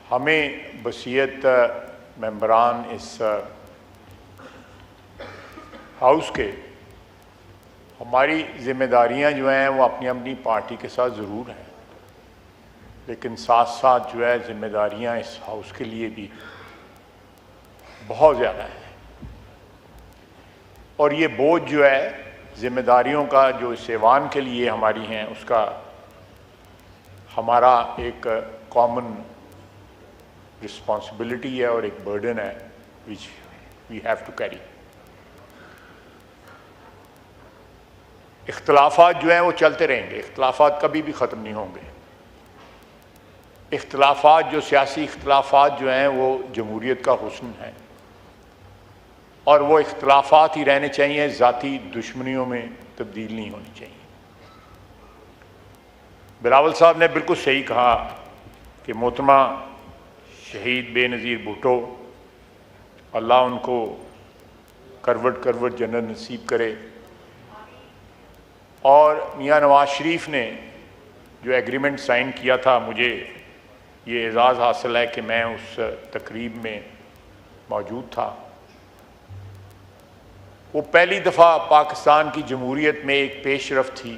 हमें वसीयत मेंबरान इस हाउस के हमारी ज़िम्मेदारियां जो हैं वो अपनी अपनी पार्टी के साथ ज़रूर हैं, लेकिन साथ साथ जो है ज़िम्मेदारियां इस हाउस के लिए भी बहुत ज़्यादा हैं। और ये बोझ जो है ज़िम्मेदारियों का जो इस ऐवान के लिए हमारी हैं, उसका हमारा एक कॉमन रिस्पॉन्सिबिलिटी है और एक बर्डन है which we have to carry. इख्तलाफात जो हैं वो चलते रहेंगे, इख्तलाफात कभी भी ख़त्म नहीं होंगे। इख्तलाफात जो सियासी इख्तलाफात जो हैं वो जमहूरियत का हुस्न है और वो इख्तलाफात ही रहने चाहिए, ज़ाती दुश्मनियों में तब्दील नहीं होनी चाहिए। बिलावल साहब ने बिल्कुल सही कहा कि मोहतरमा शहीद बेनज़ीर भुट्टो, अल्लाह उनको करवट करवट जन्नत नसीब करे। और मियाँ नवाज शरीफ ने जो एग्रीमेंट साइन किया था, मुझे ये एज़ाज़ हासिल है कि मैं उस तकरीब में मौजूद था। वो पहली दफ़ा पाकिस्तान की जमहूरियत में एक पेशरफ थी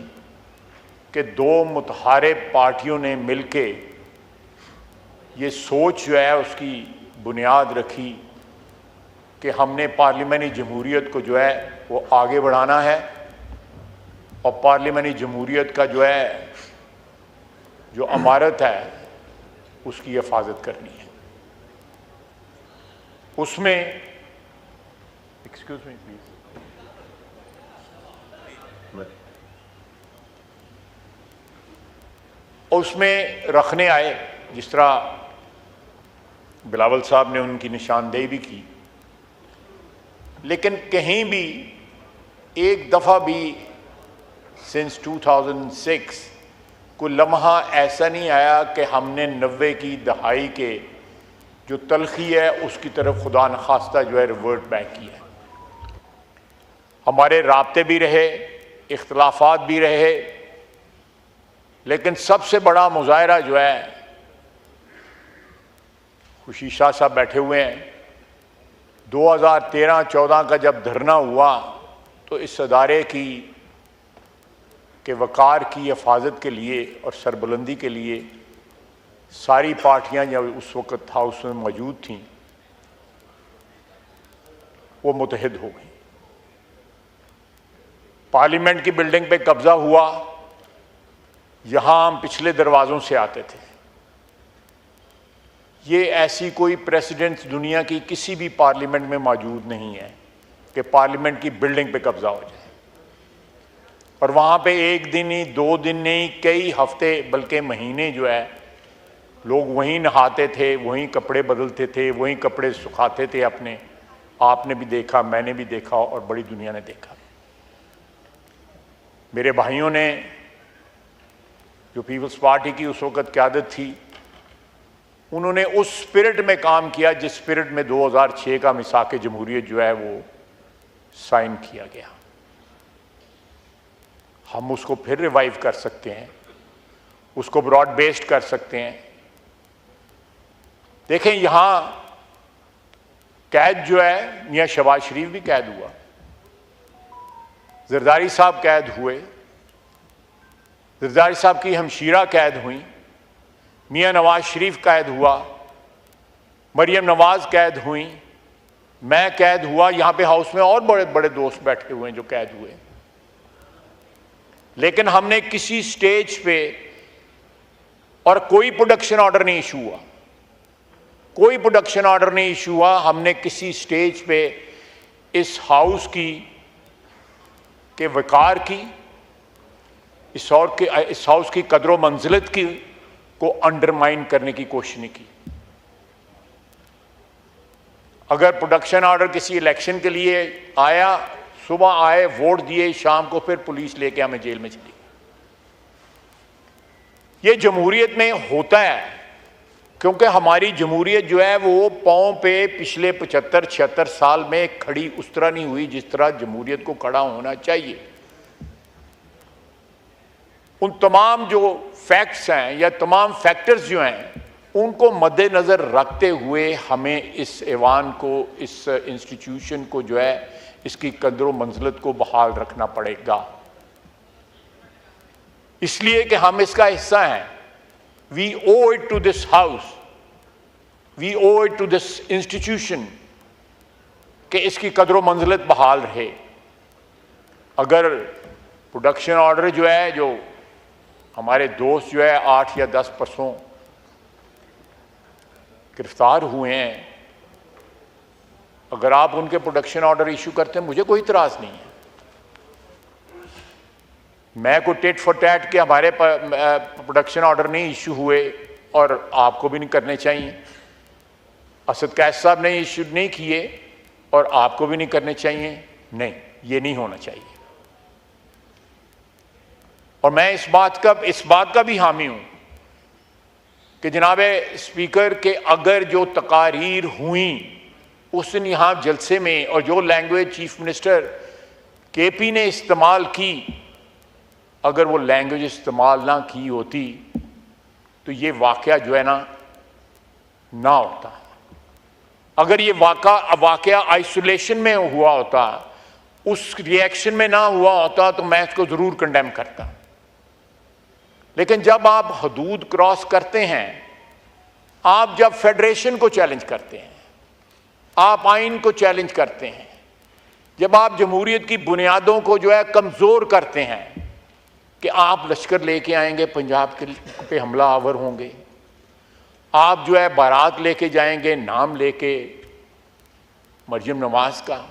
कि दो मुतहारिब पार्टियों ने मिलके ये सोच जो है उसकी बुनियाद रखी कि हमने पार्लियामानी जमहूरियत को जो है वो आगे बढ़ाना है और पार्लियामानी जमहूरियत का जो है जो अमारत है उसकी हिफाजत करनी है। उसमें एक्सक्यूज मी प्लीज, उसमें रखने आए, जिस तरह बिलावल साहब ने उनकी निशानदेही भी की, लेकिन कहीं भी एक दफ़ा भी सिंस 2006 कोई लम्हा ऐसा नहीं आया कि हमने 90 की दहाई के जो तलखी है उसकी तरफ खुदा न खास्ता जो है रिवर्ट बैक किया है। हमारे राब्ते भी रहे, इख्तलाफात भी रहे, लेकिन सबसे बड़ा मुजाहरा जो है, खुशी शाह साहब बैठे हुए हैं, 2013-14 का जब धरना हुआ तो इस अदारे की के वक़ार की हिफाजत के लिए और सरबुलंदी के लिए सारी पार्टियां जब उस वक़्त हाउस में मौजूद थीं वो मुत्तहिद हो गई। पार्लियामेंट की बिल्डिंग पे कब्जा हुआ, यहां हम पिछले दरवाज़ों से आते थे। ये ऐसी कोई प्रेसिडेंट दुनिया की किसी भी पार्लियामेंट में मौजूद नहीं है कि पार्लियामेंट की बिल्डिंग पे कब्जा हो जाए और वहाँ पे एक दिन ही, 2 दिन नहीं, कई हफ्ते बल्कि महीने जो है लोग वहीं नहाते थे, वहीं कपड़े बदलते थे, वहीं कपड़े सुखाते थे अपने। आपने भी देखा, मैंने भी देखा और बड़ी दुनिया ने देखा। मेरे भाइयों ने जो पीपल्स पार्टी की उस वक़्त क़यादत थी, उन्होंने उस स्पिरिट में काम किया जिस स्पिरिट में 2006 का मिसाक जमहूरियत जो है वो साइन किया गया। हम उसको फिर रिवाइव कर सकते हैं, उसको ब्रॉड बेस्ड कर सकते हैं। देखें, यहां कैद जो है, मियां शहबाज शरीफ भी कैद हुआ, जरदारी साहब कैद हुए, जरदारी साहब की हमशीरा कैद हुई, मियां नवाज शरीफ कैद हुआ, मरियम नवाज कैद हुई, मैं कैद हुआ। यहां पे हाउस में और बड़े बड़े दोस्त बैठे हुए हैं जो कैद हुए, लेकिन हमने किसी स्टेज पे और कोई प्रोडक्शन ऑर्डर नहीं इशू हुआ, कोई प्रोडक्शन ऑर्डर नहीं इशू हुआ। हमने किसी स्टेज पे इस हाउस की के वकार की, इस हाउस की कदर मंजिलत की को अंडरमाइन करने की कोशिश नहीं की। अगर प्रोडक्शन ऑर्डर किसी इलेक्शन के लिए आया, सुबह आए, वोट दिए, शाम को फिर पुलिस लेके हमें जेल में चली गई। ये जमहूरियत में होता है, क्योंकि हमारी जमहूरियत जो है वो पांव पे पिछले 75-76 साल में खड़ी उस तरह नहीं हुई जिस तरह जमहूरियत को खड़ा होना चाहिए। उन तमाम जो फैक्ट्स हैं या तमाम फैक्टर्स जो हैं उनको मद्देनज़र रखते हुए हमें इस ऐवान को, इस इंस्टीट्यूशन को जो है, इसकी कदर मंजिलत को बहाल रखना पड़ेगा, इसलिए कि हम इसका हिस्सा हैं। We owe it to this house, we owe it to this institution कि इसकी कदर मंजिलत बहाल रहे। अगर प्रोडक्शन ऑर्डर जो है, जो हमारे दोस्त जो है 8 या 10 परसों गिरफ्तार हुए हैं, अगर आप उनके प्रोडक्शन ऑर्डर इशू करते हैं, मुझे कोई इतराज़ नहीं है। मैं कोई टिट फॉर टैट के हमारे प्रोडक्शन ऑर्डर नहीं इशू हुए और आपको भी नहीं करने चाहिए, असद कैस साहब ने इशू नहीं किए और आपको भी नहीं करने चाहिए। नहीं, ये नहीं होना चाहिए। और मैं इस बात का भी हामी हूं कि जनाब स्पीकर के अगर जो तकारीर हुई उस दिन यहाँ जलसे में, और जो लैंग्वेज चीफ मिनिस्टर केपी ने इस्तेमाल की, अगर वो लैंग्वेज इस्तेमाल ना की होती तो ये वाक़या जो है ना होता। अगर ये वाक़या आइसोलेशन में हुआ होता, उस रिएक्शन में ना हुआ होता, तो मैं इसको ज़रूर कंडेम करता। लेकिन जब आप हदूद क्रॉस करते हैं, आप जब फेडरेशन को चैलेंज करते हैं, आप आइन को चैलेंज करते हैं, जब आप जमहूरियत की बुनियादों को जो है कमज़ोर करते हैं कि आप लश्कर लेके आएंगे, पंजाब के पे हमला आवर होंगे, आप जो है बारात लेके जाएंगे नाम लेके मरियम नवाज का,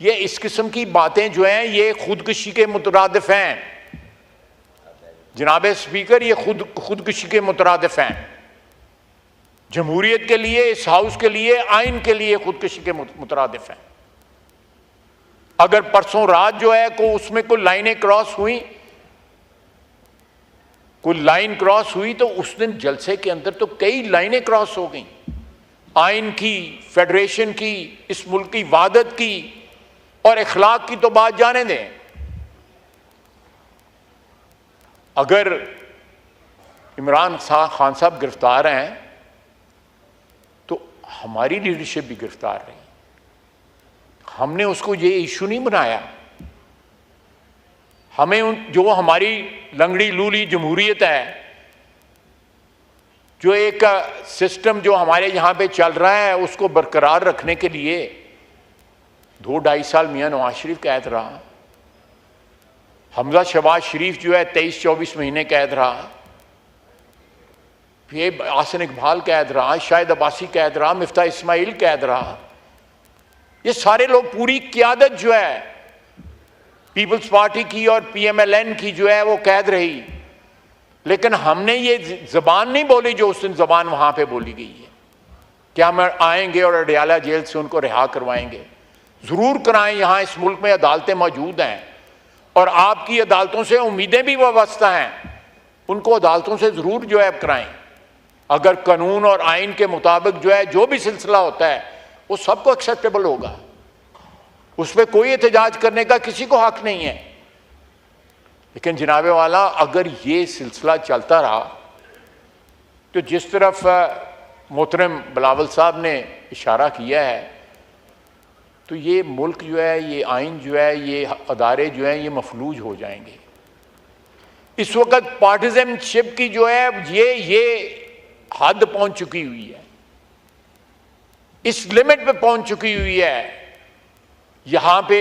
ये इस किस्म की बातें जो हैं ये खुदकुशी के मुतरादिफ हैं। जनाब स्पीकर, ये खुदकुशी के मुतरादिफ हैं। जमहूरियत के लिए, इस हाउस के लिए, आइन के लिए खुदकुशी के मुतरादिफ हैं। अगर परसों रात जो है उसमें कोई लाइनें क्रॉस हुई, तो उस दिन जलसे के अंदर तो कई लाइनें क्रॉस हो गई, आइन की, फेडरेशन की, इस मुल्क की वादत की और इखलाक की तो बात जाने दें। अगर इमरान खान साहब गिरफ्तार हैं तो हमारी लीडरशिप भी गिरफ्तार रही। हमने उसको ये इशू नहीं बनाया। हमें जो हमारी लंगड़ी लूली जमहूरियत है, जो एक सिस्टम जो हमारे यहाँ पे चल रहा है, उसको बरकरार रखने के लिए 2-2.5 साल मियाँ नवाज शरीफ कैद रहा, हमजा शहबाज शरीफ जो है 23-24 महीने कैद रहा, ये आसन इकबाल कैद रहा, शाहिद अब्बासी कैद रहा, मिफ्ता इस्माइल कैद रहा। ये सारे लोग, पूरी क़यादत जो है पीपल्स पार्टी की और PMLN की जो है वो कैद रही। लेकिन हमने ये ज़बान नहीं बोली जो उस दिन ज़बान वहाँ पे बोली गई है कि हम आएंगे और अडयाला जेल से उनको रिहा करवाएंगे। ज़रूर कराएं, यहाँ इस मुल्क में अदालतें मौजूद हैं और आपकी अदालतों से उम्मीदें भी वाबस्ता हैं, उनको अदालतों से ज़रूर जो है कराएं। अगर कानून और आइन के मुताबिक जो है जो भी सिलसिला होता है वो सबको एक्सेप्टेबल होगा, उसमें कोई एहतजाज करने का किसी को हक नहीं है। लेकिन जनाबे वाला, अगर ये सिलसिला चलता रहा तो जिस तरफ मोहतरम बिलावल साहब ने इशारा किया है, तो ये मुल्क जो है, ये आइन जो है, ये अदारे जो हैं, ये मफलूज हो जाएंगे। इस वक्त पार्टिजनशिप की जो है ये हद पहुंच चुकी हुई है, इस लिमिट पे पहुंच चुकी हुई है। यहां पे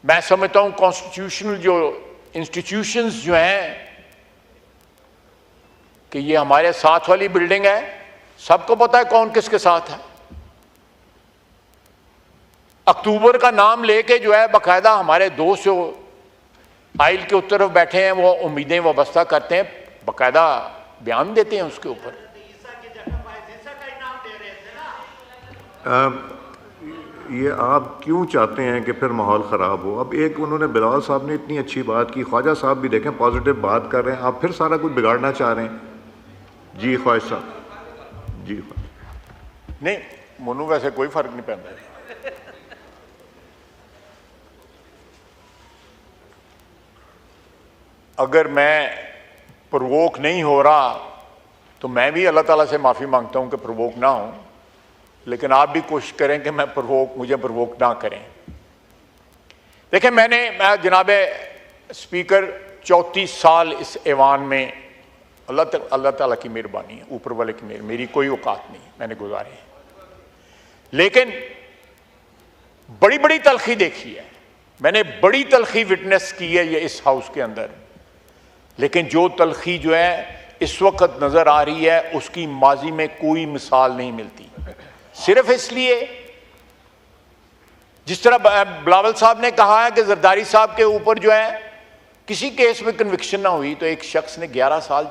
मैं समझता हूं कॉन्स्टिट्यूशनल जो इंस्टीट्यूशंस जो हैं, कि ये हमारे साथ वाली बिल्डिंग है, सबको पता है कौन किसके साथ है। अक्टूबर का नाम लेके जो है बाकायदा हमारे दोस्त जो आइल के उत्तर बैठे हैं वो उम्मीदें वाबस्ता करते हैं, बाकायदा बयान देते हैं उसके ऊपर। ये आप क्यों चाहते हैं कि फिर माहौल ख़राब हो? अब एक उन्होंने बिलावल साहब ने इतनी अच्छी बात की, ख्वाजा साहब भी देखें पॉजिटिव बात कर रहे हैं, आप फिर सारा कुछ बिगाड़ना चाह रहे हैं। जी ख्वाजा साहब, जी नहीं, मोनू वैसे कोई फर्क नहीं पैदा। अगर मैं प्रवोक नहीं हो रहा तो मैं भी अल्लाह ताला से माफ़ी मांगता हूं कि प्रवोक ना हूं, लेकिन आप भी कोशिश करें कि मुझे प्रवोक ना करें। देखें, मैं जनाब स्पीकर 34 साल इस ऐवान में अल्लाह ताला की मेहरबानी है, ऊपर वाले की मेरी कोई औकात नहीं मैंने गुजारे हैं, लेकिन बड़ी बड़ी तलखी देखी है मैंने, बड़ी तलखी विटनेस की है ये इस हाउस के अंदर। लेकिन जो तलखी जो है इस वक्त नजर आ रही है उसकी माजी में कोई मिसाल नहीं मिलती। सिर्फ इसलिए जिस तरह बिलावल साहब ने कहा है कि जरदारी साहब के ऊपर जो है किसी केस में कन्विक्शन ना हुई तो एक शख्स ने 11 साल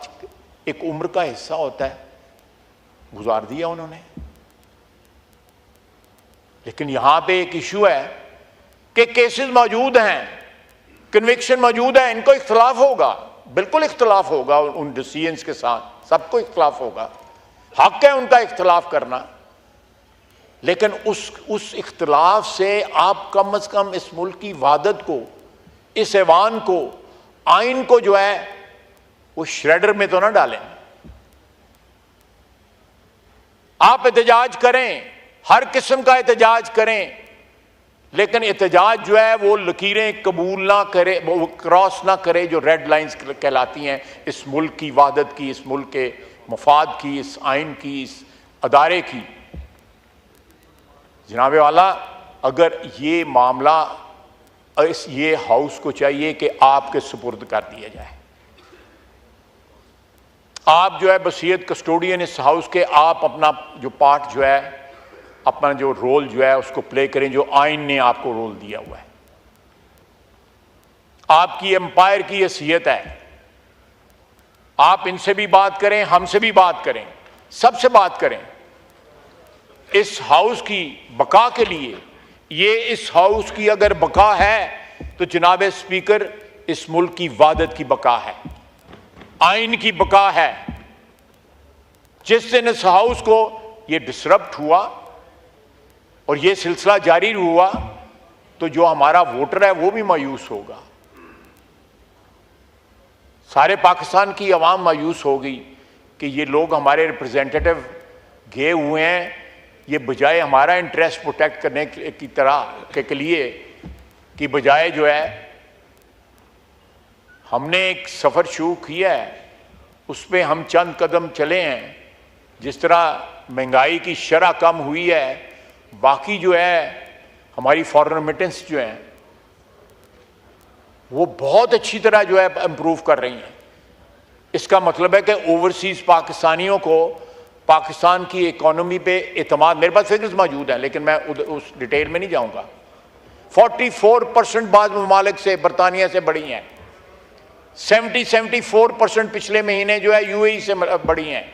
एक उम्र का हिस्सा होता है गुजार दिया उन्होंने। लेकिन यहां पे एक इशू है कि केसेस मौजूद हैं, कन्विक्शन मौजूद है, इनको इख्तलाफ होगा, बिल्कुल इख्तलाफ होगा उन डिसीजंस के साथ, सबको इख्तलाफ होगा, हक है उनका इख्तलाफ करना। लेकिन उस इख्तलाफ से आप कम अज कम इस मुल्क की वहादत को, इस ऐवान को, आइन को जो है वो श्रेडर में तो ना डालें। आप एहतजाज करें, हर किस्म का एहतजाज करें, लेकिन एहतजाज जो है वो लकीरें कबूल ना करे, वो क्रॉस ना करे जो रेड लाइंस कहलाती हैं इस मुल्क की वहादत की, इस मुल्क के मफाद की, इस आइन की, इस अदारे की। जनाबे वाला, अगर ये मामला ये हाउस को चाहिए कि आपके सुपुर्द कर दिया जाए, आप जो है बसीयत कस्टोडियन इस हाउस के, आप अपना जो पार्ट जो है, अपना जो रोल जो है उसको प्ले करें जो आइन ने आपको रोल दिया हुआ है। आपकी एम्पायर की हैसियत है, आप इनसे भी बात करें, हमसे भी बात करें, सबसे बात करें। इस हाउस की बका के लिए, ये इस हाउस की अगर बका है तो जनाब स्पीकर इस मुल्क की वहादत की बका है, आइन की बका है। जिस दिन इस हाउस को ये डिसरप्ट हुआ और ये सिलसिला जारी हुआ तो जो हमारा वोटर है वो भी मायूस होगा, सारे पाकिस्तान की आवाम मायूस होगी कि ये लोग हमारे रिप्रेजेंटेटिव गए हुए हैं, ये बजाय हमारा इंटरेस्ट प्रोटेक्ट करने की तरह के लिए कि बजाय जो है हमने एक सफ़र शुरू किया है उस पर हम चंद कदम चले हैं। जिस तरह महंगाई की शरह कम हुई है, बाकी जो है हमारी फॉरेन रेमिटेंस जो है वो बहुत अच्छी तरह जो है इम्प्रूव कर रही हैं। इसका मतलब है कि ओवरसीज पाकिस्तानियों को पाकिस्तान की इकोनॉमी पे एतमाद, मेरे पास फिगर्स मौजूद हैं लेकिन मैं उस डिटेल में नहीं जाऊंगा, 44% बाद ममालिक से, बरतानिया से बढ़ी हैं, 74% पिछले महीने जो है यूएई से बढ़ी हैं।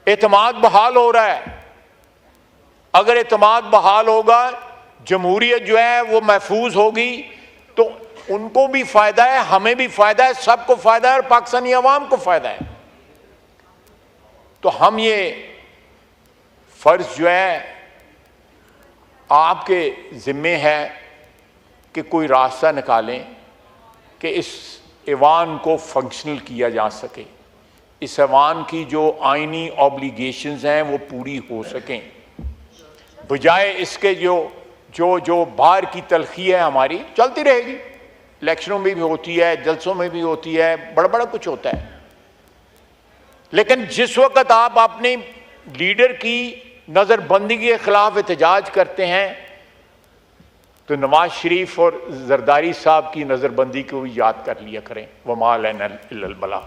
एतमाद बहाल हो रहा है। अगर एतमाद बहाल होगा, जमहूरियत जो है वो महफूज होगी तो उनको भी फायदा है, हमें भी फायदा है, सबको फायदा है और पाकिस्तानी अवाम को फायदा है। तो हम ये फर्ज जो है आपके जिम्मे है कि कोई रास्ता निकालें कि इस ऐवान को फंक्शनल किया जा सके, इस ऐवान की जो आइनी ऑब्लिगेशंस हैं वो पूरी हो सकें, बजाय इसके जो बाहर की तलखी है हमारी चलती रहेगी, इलेक्शनों में भी होती है, जलसों में भी होती है, बड़ा कुछ होता है। लेकिन जिस वक्त आप अपने लीडर की नज़रबंदी के खिलाफ एहतजाज करते हैं तो नवाज शरीफ और जरदारी साहब की नज़रबंदी को भी याद कर लिया करें। वमा लना इल्लल बला।